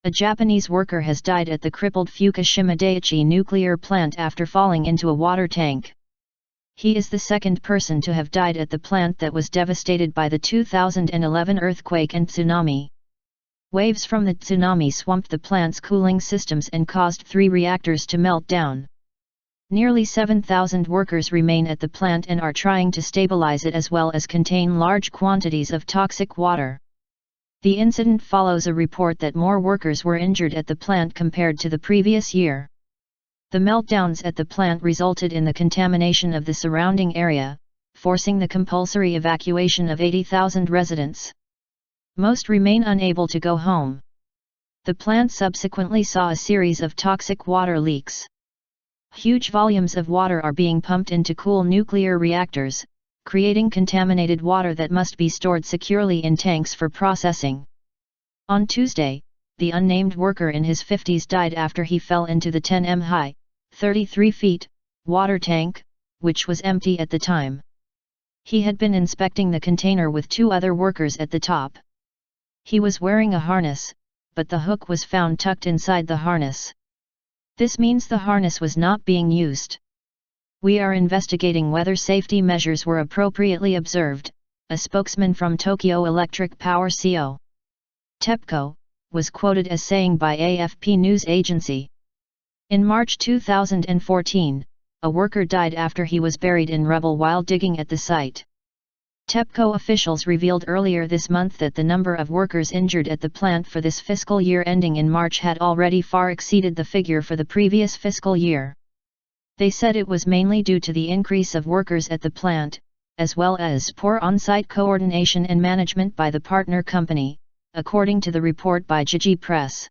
A Japanese worker has died at the crippled Fukushima Daiichi nuclear plant after falling into a water tank. He is the second person to have died at the plant that was devastated by the 2011 earthquake and tsunami. Waves from the tsunami swamped the plant's cooling systems and caused 3 reactors to melt down. Nearly 7,000 workers remain at the plant and are trying to stabilize it as well as contain large quantities of toxic water. The incident follows a report that more workers were injured at the plant compared to the previous year. The meltdowns at the plant resulted in the contamination of the surrounding area, forcing the compulsory evacuation of 80,000 residents. Most remain unable to go home. The plant subsequently saw a series of toxic water leaks. Huge volumes of water are being pumped into cool nuclear reactors, creating contaminated water that must be stored securely in tanks for processing. On Tuesday, the unnamed worker in his 50s died after he fell into the 10 m high, 33 feet, water tank, which was empty at the time. He had been inspecting the container with 2 other workers at the top. He was wearing a harness, but the hook was found tucked inside the harness. This means the harness was not being used. "We are investigating whether safety measures were appropriately observed," a spokesman from Tokyo Electric Power Co. TEPCO, was quoted as saying by AFP news agency. In March 2014, a worker died after he was buried in rubble while digging at the site. TEPCO officials revealed earlier this month that the number of workers injured at the plant for this fiscal year ending in March had already far exceeded the figure for the previous fiscal year. They said it was mainly due to the increase of workers at the plant, as well as poor on-site coordination and management by the partner company, according to the report by Jiji Press.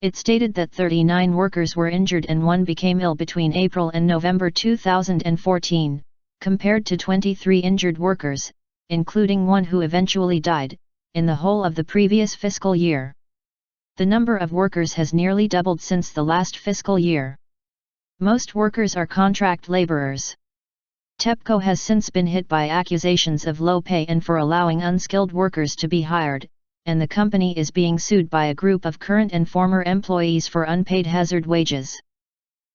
It stated that 39 workers were injured and 1 became ill between April and November 2014, compared to 23 injured workers, including 1 who eventually died, in the whole of the previous fiscal year. The number of workers has nearly doubled since the last fiscal year. Most workers are contract laborers. TEPCO has since been hit by accusations of low pay and for allowing unskilled workers to be hired, and the company is being sued by a group of current and former employees for unpaid hazard wages.